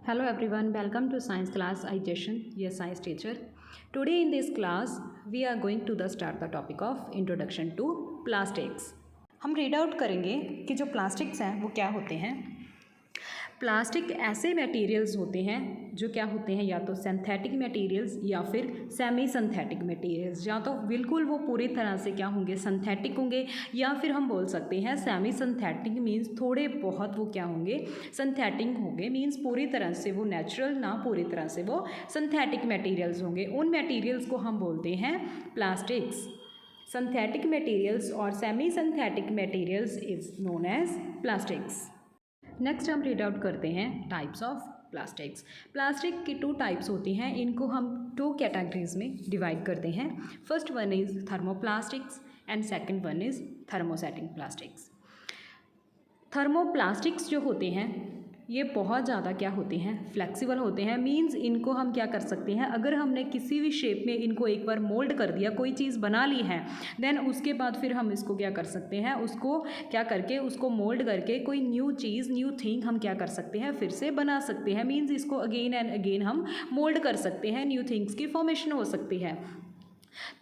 Hello everyone, welcome to science class. I Jashan, your science teacher. Today in this class, we are going to start the topic of introduction to plastics. हम read out करेंगे कि जो plastics हैं वो क्या होते हैं। Plastic ऐसे मटेरियल्स होते हैं जो क्या होते हैं, या तो सिंथेटिक मटेरियल्स या फिर सेमी सिंथेटिक मटेरियल्स। या तो बिल्कुल वो पूरी तरह से क्या होंगे, सिंथेटिक होंगे, या फिर हम बोल सकते हैं सेमी सिंथेटिक मीन्स थोड़े बहुत वो क्या होंगे, सिंथेटिक होंगे। मीन्स पूरी तरह से वो नेचुरल ना, पूरी तरह से वो सिंथेटिक मटेरियल्स होंगे। उन मटेरियल्स को हम बोलते हैं प्लास्टिक्स। सिंथेटिक मटेरियल्स और semi synthetic materials is known as plastics. Next हम रीड आउट करते हैं टाइप्स ऑफ प्लास्टिक्स। प्लास्टिक की टू टाइप्स होती हैं, इनको हम टू कैटेगरीज में डिवाइड करते हैं। First one is thermoplastics and second one is thermosetting plastics. Thermoplastics जो होते हैं ये बहुत ज़्यादा क्या होते हैं, फ्लेक्सिबल होते हैं। मींस इनको हम क्या कर सकते हैं, अगर हमने किसी भी शेप में इनको एक बार मोल्ड कर दिया, कोई चीज़ बना ली है, देन उसके बाद फिर हम इसको क्या कर सकते हैं, उसको क्या करके उसको मोल्ड करके कोई न्यू चीज़, न्यू थिंग हम क्या कर सकते हैं, फिर से बना सकते हैं। मीन्स इसको अगेन एंड अगेन हम मोल्ड कर सकते हैं, न्यू थिंग्स की फॉर्मेशन हो सकती है।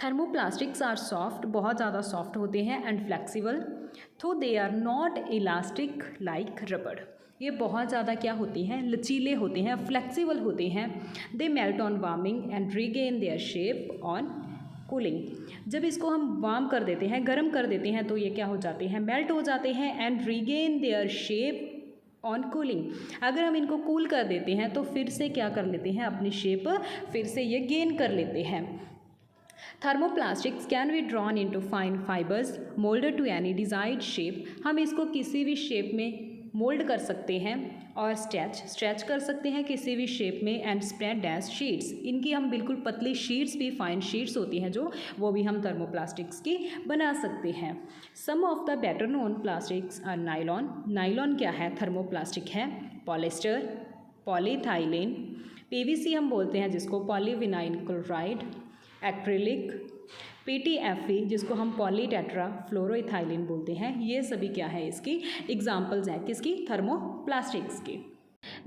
थर्मोप्लास्टिक्स आर सॉफ्ट, बहुत ज़्यादा सॉफ्ट होते हैं, एंड फ्लेक्सिबल, तो they are not elastic like रबड़। ये बहुत ज़्यादा क्या होती हैं, लचीले होते हैं, फ्लेक्सिबल होते हैं। They melt on warming and regain their shape on cooling. जब इसको हम वार्म कर देते हैं, गर्म कर देते हैं, तो ये क्या हो जाते हैं, मेल्ट हो जाते हैं, and regain their shape on cooling. अगर हम इनको कूल कर देते हैं तो फिर से क्या कर लेते हैं, अपनी शेप फिर से ये गेन कर लेते हैं। Thermoplastics can be drawn into fine fibres moulded to any desired shape. हम इसको किसी भी शेप में मोल्ड कर सकते हैं और स्ट्रेच कर सकते हैं किसी भी शेप में, एंड स्प्रेड एज शीट्स। इनकी हम बिल्कुल पतली शीट्स भी, फाइन शीट्स होती हैं जो, वो भी हम थर्मोप्लास्टिक्स की बना सकते हैं। Some of the better known plastics are nylon. Nylon क्या है, थर्मोप्लास्टिक है। पॉलिस्टर, पॉलीथाइलिन, पीवीसी हम बोलते हैं जिसको, पॉलीविनाइल क्लोराइड, एक्रिलिक, PTFE जिसको हम पॉलीटेट्रा फ्लोरोइथाइलिन बोलते हैं। ये सभी क्या है, इसकी एग्जाम्पल्स हैं, किसकी, थर्मोप्लास्टिक्स की।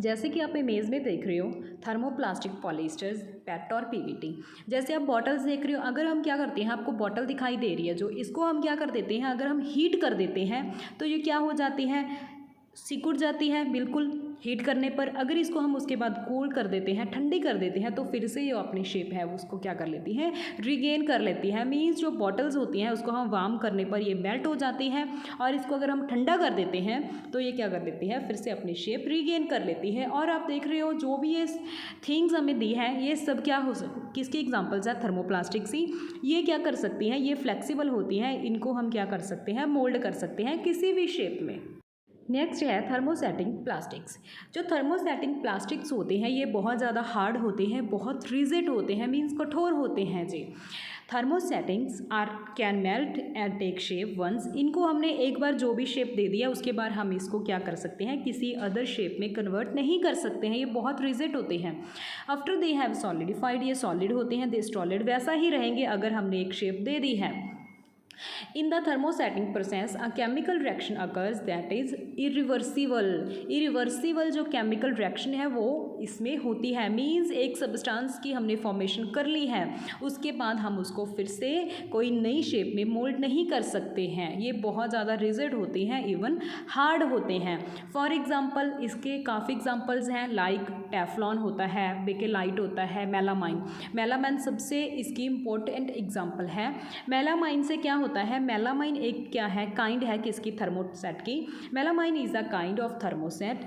जैसे कि आप इमेज में देख रहे हो, थर्मोप्लास्टिक पॉलिस्टर्स, पेट और PVT। जैसे आप बॉटल्स देख रहे हो, अगर हम क्या करते हैं, आपको बॉटल दिखाई दे रही है जो, इसको हम क्या कर देते हैं, अगर हम हीट कर देते हैं तो ये क्या हो जाती है, सिकुड़ जाती है बिल्कुल हीट करने पर। अगर इसको हम उसके बाद कूल कर देते हैं, ठंडी कर देते हैं, तो फिर से ये अपनी शेप है उसको क्या कर लेती हैं, रिगेन कर लेती है। मीन्स जो बॉटल्स होती हैं उसको हम वार्म करने पर ये मेल्ट हो जाती हैं, और इसको अगर हम ठंडा कर देते हैं तो ये क्या कर लेती है, फिर से अपनी शेप रिगेन कर लेती है। और आप देख रहे हो जो भी ये थिंग्स हमें दी हैं, ये सब क्या हो किसकी एग्जाम्पल्स है, थर्मोप्लास्टिक्स ही। ये क्या कर सकती हैं, ये फ्लेक्सिबल होती हैं, इनको हम क्या कर सकते हैं, मोल्ड कर सकते हैं किसी भी शेप में। नेक्स्ट है थर्मोसेटिंग प्लास्टिक्स। जो थर्मोसेटिंग प्लास्टिक्स होते हैं ये बहुत ज़्यादा हार्ड होते हैं, बहुत रिजिड होते हैं, मीन्स कठोर होते हैं जी। Thermosettings are can melt and take shape once. इनको हमने एक बार जो भी शेप दे दिया उसके बाद हम इसको क्या कर सकते हैं, किसी अदर शेप में कन्वर्ट नहीं कर सकते हैं, ये बहुत रिजिड होते हैं। आफ्टर दे हैव सॉलिडिफाइड, ये सॉलिड होते हैं, दे सॉलिड वैसा ही रहेंगे अगर हमने एक शेप दे दी है। In the thermosetting process, a chemical reaction occurs that is irreversible. Irreversible जो chemical reaction है वो इसमें होती है। मीन्स एक सब्सटेंस की हमने फॉर्मेशन कर ली है, उसके बाद हम उसको फिर से कोई नई शेप में मोल्ड नहीं कर सकते हैं। ये बहुत ज़्यादा रिजिड होते हैं, इवन हार्ड होते हैं। फॉर एग्जाम्पल इसके काफ़ी एग्जाम्पल्स हैं, लाइक टेफ्लॉन होता है, बेकेलाइट होता है, मेलामाइन। मेलामाइन सबसे इसकी इम्पोर्टेंट एग्जाम्पल है। मेलामाइन से क्या होता है, मेलामाइन एक क्या है, काइंड है किसकी, थर्मोसेट की। Melamine is a kind of thermoset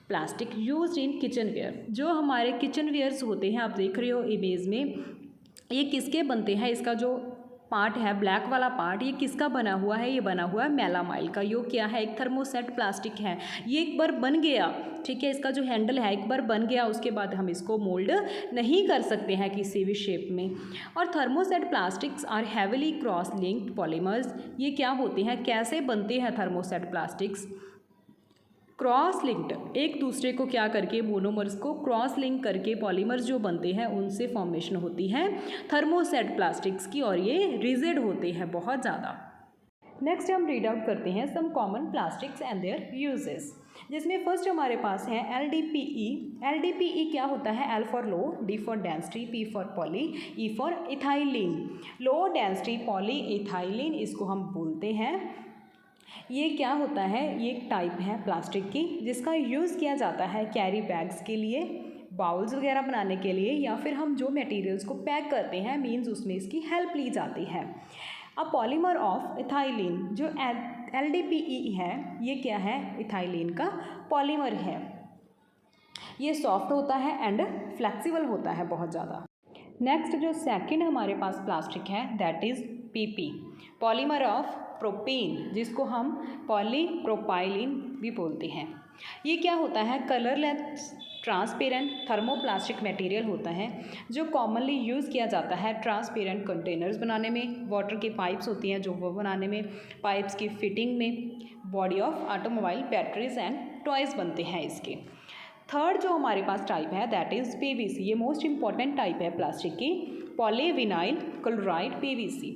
plastic used in kitchen ware. जो हमारे किचन वेयर्स होते हैं, आप देख रहे हो इमेज में, ये किसके बनते हैं, इसका जो पार्ट है ब्लैक वाला पार्ट, ये किसका बना हुआ है, ये बना हुआ है मेलामाइल का। यो क्या है, एक थर्मोसेट प्लास्टिक है। ये एक बार बन गया, ठीक है, इसका जो हैंडल है एक बार बन गया, उसके बाद हम इसको मोल्ड नहीं कर सकते हैं किसी भी शेप में। और thermoset plastics are heavily cross linked polymers. ये क्या होते हैं, कैसे बनते हैं थर्मोसेट प्लास्टिक्स, क्रॉस लिंक्ड, एक दूसरे को क्या करके, मोनोमर्स को क्रॉस लिंक करके पॉलीमर्स जो बनते हैं उनसे फॉर्मेशन होती है थर्मोसेट प्लास्टिक्स की, और ये रिजिड होते हैं बहुत ज़्यादा। नेक्स्ट हम रीड आउट करते हैं some common plastics and their uses. जिसमें फर्स्ट हमारे पास है LDPE। LDPE क्या होता है? L for low, D for density, P for poly, E for ethylene. Low density poly ethylene इसको हम बोलते हैं। ये क्या होता है? ये एक टाइप है प्लास्टिक की जिसका यूज़ किया जाता है कैरी बैग्स के लिए, बाउल्स वगैरह बनाने के लिए, या फिर हम जो मटेरियल्स को पैक करते हैं मीन्स उसमें इसकी हेल्प ली जाती है। अ पॉलीमर ऑफ इथाइलिन, जो LDPE है ये क्या है? इथाइलिन का पॉलीमर है। ये सॉफ्ट होता है एंड फ्लेक्सिबल होता है बहुत ज़्यादा। नेक्स्ट जो सेकंड हमारे पास प्लास्टिक है that is PP, polymer of propene, जिसको हम पॉलीप्रोपाइलिन भी बोलते हैं। ये क्या होता है? कलरलेस ट्रांसपेरेंट थर्मोप्लास्टिक मटेरियल होता है जो कॉमनली यूज़ किया जाता है ट्रांसपेरेंट कंटेनर्स बनाने में, वाटर की पाइप्स होती हैं जो वो बनाने में, पाइप्स की फिटिंग में, body of automobile batteries and toys बनते हैं इसके। थर्ड जो हमारे पास टाइप है दैट इज़ PVC। ये मोस्ट इंपॉर्टेंट टाइप है प्लास्टिक की, polyvinyl chloride PVC।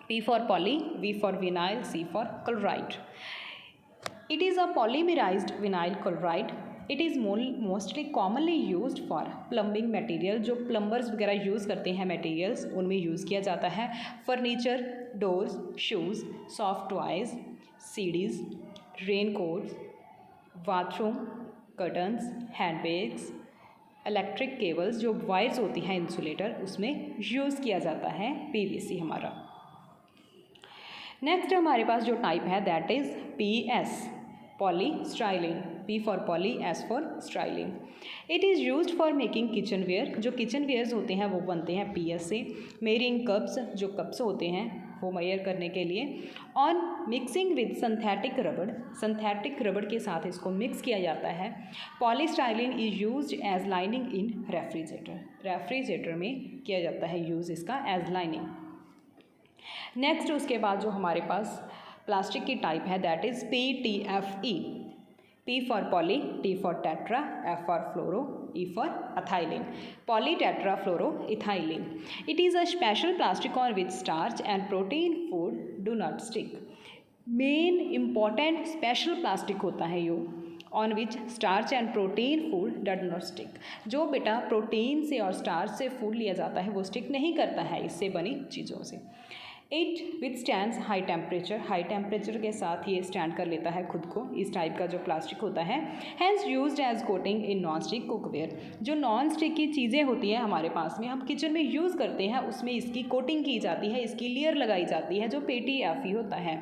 P for poly, V for vinyl, C for chloride. It is a polymerized vinyl chloride. It is mostly commonly used for plumbing material, जो plumbers वगैरह use करते हैं materials उनमें use किया जाता है। Furniture, doors, shoes, soft toys, CDs, raincoats, bathroom curtains, handbags, electric cables जो wires होती हैं इंसुलेटर उसमें यूज़ किया जाता है PVC हमारा। नेक्स्ट हमारे पास जो टाइप है that is PS, polystyrene. P for poly, S for styrene. It is used for making kitchen ware, जो किचन वेयर्स होते हैं वो बनते हैं PS से। मेयरिंग कप्स, जो कप्स होते हैं वो मेयर करने के लिए। ऑन मिक्सिंग विद सिंथेटिक रबड़, सिंथेटिक रबड़ के साथ इसको मिक्स किया जाता है। Polystyrene is used as lining in refrigerator, refrigerator में किया जाता है यूज़ इसका एज लाइनिंग। नेक्स्ट उसके बाद जो हमारे पास प्लास्टिक की टाइप है that is PTFE। P for poly, T for tetra, F for fluoro, E for ethylene, polytetrafluoroethylene. It is a special plastic on which starch and protein food do not stick. Main important special plastic होता है ये on which starch and protein food did not stick. जो बेटा protein से और starch से food लिया जाता है वो स्टिक नहीं करता है इससे बनी चीज़ों से। It withstands high temperature, high temperature के साथ ये स्टैंड कर लेता है खुद को, इस टाइप का जो प्लास्टिक होता है। Hence used as coating in non stick cookware, जो नॉन स्टिक की चीज़ें होती हैं हमारे पास में हम किचन में यूज़ करते हैं उसमें इसकी कोटिंग की जाती है, इसकी लेयर लगाई जाती है जो PTFE होता है।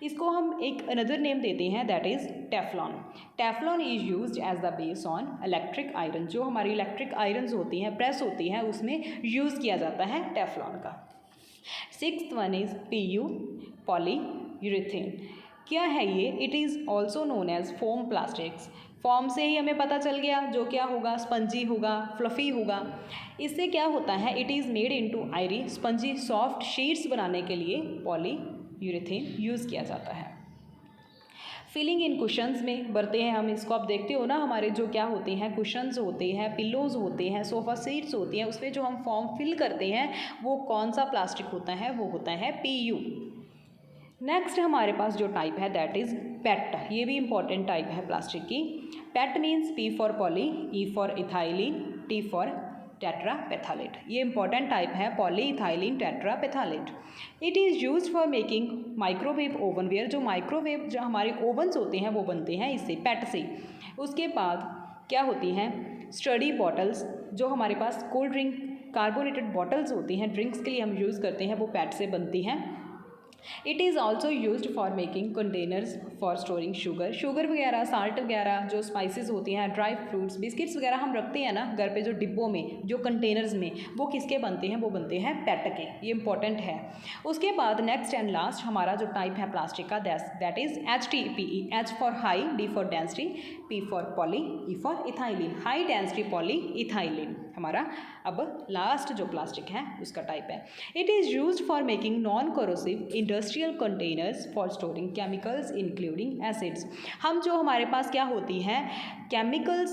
इसको हम एक अनदर नेम देते हैं that is Teflon. Teflon is used as the base on electric iron, जो हमारी इलेक्ट्रिक आयरन्स होती हैं, प्रेस होती हैं, उसमें यूज़ किया जाता है टेफ्लॉन का। Sixth one is PU, polyurethane. क्या है ये? It is also known as foam plastics. Foam से ही हमें पता चल गया जो क्या होगा, स्पंजी होगा, फ्लफ़ी होगा। इससे क्या होता है? It is made into आयरी spongy soft sheets बनाने के लिए पॉलीयूरेथेन यूज़ किया जाता है। फिलिंग इन कुशन्स में भरते हैं हम इसको, आप देखते हो ना हमारे जो क्या होते हैं कुशन्स होते हैं, पिलोज़ होते हैं, सोफ़ा सीट्स होती हैं, उसमें जो हम फॉर्म फिल करते हैं वो कौन सा प्लास्टिक होता है? वो होता है PU। नेक्स्ट हमारे पास जो टाइप है दैट इज़ PET। ये भी इंपॉर्टेंट टाइप है प्लास्टिक की। PET means P for poly, E for ethylene, T for terephthalate. ये इंपॉर्टेंट टाइप है polyethylene terephthalate. It is used for making microwave ovenware, जो माइक्रोवेव जो हमारे ओवन्स होते हैं वो बनते हैं इससे, PET से। उसके बाद क्या होती हैं? स्टडी बॉटल्स, जो हमारे पास कोल्ड ड्रिंक कार्बोनेटेड बॉटल्स होती हैं ड्रिंक्स के लिए हम यूज़ करते हैं, वो PET से बनती हैं। It is also used for making containers for storing sugar, sugar वगैरह, साल्ट वगैरह, जो स्पाइसेस होती हैं, ड्राई फ्रूट्स, बिस्किट्स वगैरह हम रखते हैं ना घर पे जो डिब्बों में, जो कंटेनर्स में, वो किसके बनते हैं? वो बनते हैं PET के। ये इंपॉर्टेंट है। उसके बाद नेक्स्ट एंड लास्ट हमारा जो टाइप है प्लास्टिक का that is HDPE। H for high, D for density, P for poly, E for ethylene, high density poly ethylene हमारा अब लास्ट जो प्लास्टिक है उसका टाइप है। It is used for making non corrosive industrial containers for storing chemicals including acids. हम जो हमारे पास क्या होती हैं केमिकल्स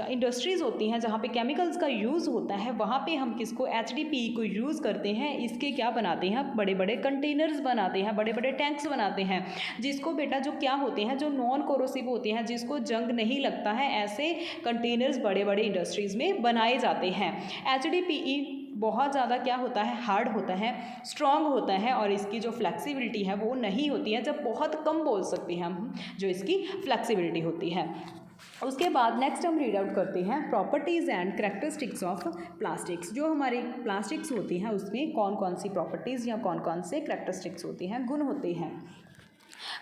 इंडस्ट्रीज़ होती हैं जहाँ पे केमिकल्स का यूज़ होता है, वहाँ पे हम किसको HDPE को यूज़ करते हैं। इसके क्या बनाते हैं, बड़े बड़े कंटेनर्स बनाते हैं, बड़े बड़े टैंक्स बनाते हैं, जिसको बेटा जो क्या होते हैं जो नॉन कोरोसिव होते हैं, जिसको जंग नहीं लगता है, ऐसे कंटेनर्स बड़े बड़े इंडस्ट्रीज़ में बनाए जाते हैं। HDPE बहुत ज़्यादा क्या होता है, हार्ड होता है, स्ट्रॉन्ग होता है, और इसकी जो फ्लेक्सिबिलिटी है वो नहीं होती है, जब बहुत कम बोल सकते हैं हम जो इसकी फ्लेक्सिबिलिटी होती है। उसके बाद नेक्स्ट हम रीड आउट करते हैं properties and characteristics of plastics. जो हमारी प्लास्टिक्स होती हैं उसमें कौन कौन सी प्रॉपर्टीज़ या कौन कौन से करैक्टरिस्टिक्स होती हैं, गुण होते हैं।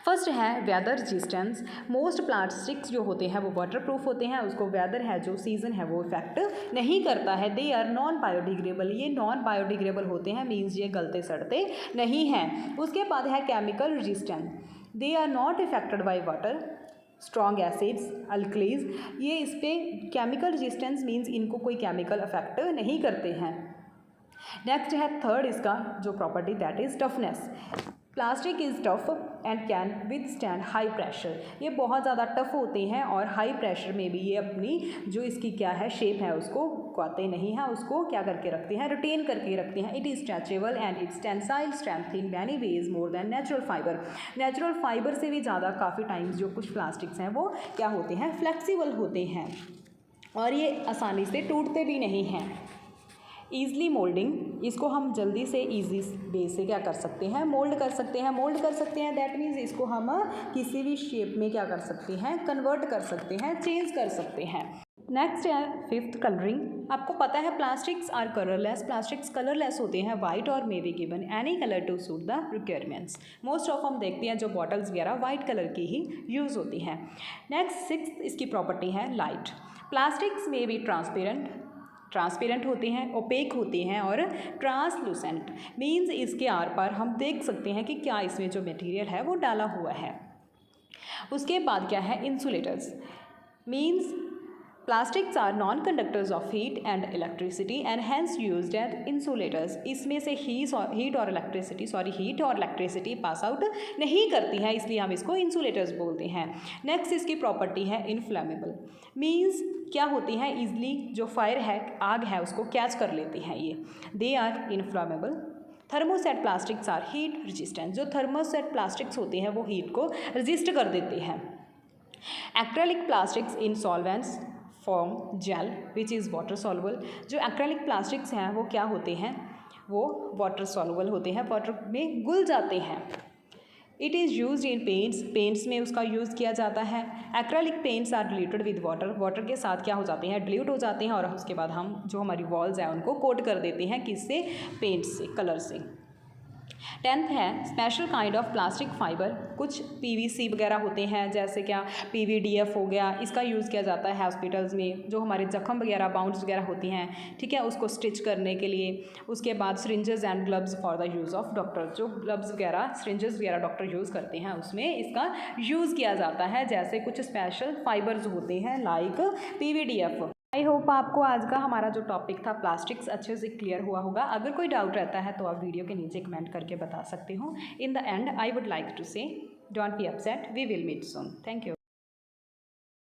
फर्स्ट है वेदर रेजिस्टेंस। मोस्ट प्लास्टिक्स जो होते हैं वो वाटर प्रूफ होते हैं, उसको वेदर है जो सीजन है वो इफेक्ट नहीं करता है। दे आर नॉन बायोडिग्रेडेबल, ये नॉन बायोडिग्रेडेबल होते हैं, मीन्स ये गलते सड़ते नहीं हैं। उसके बाद है chemical resistance. They are not affected by water, strong acids, alkalis, ये इस पर केमिकल रेजिस्टेंस मीन्स इनको कोई केमिकल अफेक्ट नहीं करते हैं। नेक्स्ट है थर्ड इसका जो property that is toughness. Plastic is tough and can withstand high pressure. ये बहुत ज़्यादा टफ होते हैं और हाई प्रेशर में भी ये अपनी जो इसकी क्या है शेप है उसको खोते नहीं हैं, उसको क्या करके रखते हैं, रिटेन करके रखते हैं। It is stretchable and it's tensile strength in many ways more than natural fibre. Natural fibre से भी ज़्यादा काफ़ी टाइम्स जो कुछ प्लास्टिक्स हैं वो क्या होते हैं, फ्लेक्सिबल होते हैं और ये आसानी से टूटते भी नहीं हैं। ईज़ली मोल्डिंग, इसको हम जल्दी से ईजी वे से क्या कर सकते हैं, मोल्ड कर सकते हैं। मोल्ड कर सकते हैं दैट मीन्स इसको हम किसी भी शेप में क्या कर सकते हैं, कन्वर्ट कर सकते हैं, चेंज कर सकते हैं। नेक्स्ट है फिफ्थ कलरिंग। आपको पता है plastics are colourless, plastics colourless होते हैं, वाइट और may be given any colour to suit the requirements. Most of हम देखते हैं जो बॉटल्स वगैरह वाइट कलर की ही यूज़ होती हैं। नेक्स्ट सिक्स इसकी प्रॉपर्टी है लाइट। प्लास्टिक्स में बी ट्रांसपेरेंट होते हैं, ओपेक होते हैं और ट्रांसलूसेंट मीन्स इसके आर पार हम देख सकते हैं कि क्या इसमें जो मटेरियल है वो डाला हुआ है। उसके बाद क्या है insulators means plastics are non conductors of heat and electricity and hence used as insulators. इसमें से हीट और इलेक्ट्रिसिटी पास आउट नहीं करती है, इसलिए हम इसको इंसुलेटर्स बोलते हैं। नेक्स्ट इसकी प्रॉपर्टी है इनफ्लेमेबल मीन्स क्या होती है, ईजिली जो फायर है, आग है, उसको कैच कर लेती हैं ये। They are inflammable. Thermoset plastics are heat resistant. जो थर्मोसेट प्लास्टिक्स होते हैं वो हीट को रेजिस्ट कर देते हैं। Acrylic plastics in solvents form gel which is water soluble. जो एक्रेलिक प्लास्टिक्स हैं वो क्या होते हैं, वो वाटर सॉल्युबल होते हैं, वाटर में घुल जाते हैं। It is use in paints, paints में उसका यूज़ किया जाता है। Acrylic paints are diluted with water, water के साथ क्या हो जाते हैं, डिल्यूट हो जाते हैं और उसके बाद हम जो हमारी वॉल्स हैं उनको कोट कर देते हैं, किससे, पेंट से, कलर से। 10th है special kind of plastic fibre. कुछ PVC वगैरह होते हैं, जैसे क्या PVDF हो गया, इसका यूज़ किया जाता है हॉस्पिटल्स में, जो हमारे जख्म वगैरह बाउंड्स वगैरह होती हैं, ठीक है, उसको स्टिच करने के लिए। उसके बाद syringes and gloves for the use of doctor. जो ग्लव्स वगैरह सिरिंजेस वगैरह डॉक्टर यूज़ करते हैं उसमें इसका यूज़ किया जाता है। जैसे कुछ स्पेशल फाइबर्स होते हैं लाइक PVDF। आई होप आपको आज का हमारा जो टॉपिक था प्लास्टिक्स अच्छे से क्लियर हुआ होगा। अगर कोई डाउट रहता है तो आप वीडियो के नीचे कमेंट करके बता सकते हो। In the end I would like to say don't be upset, we will meet soon. Thank you.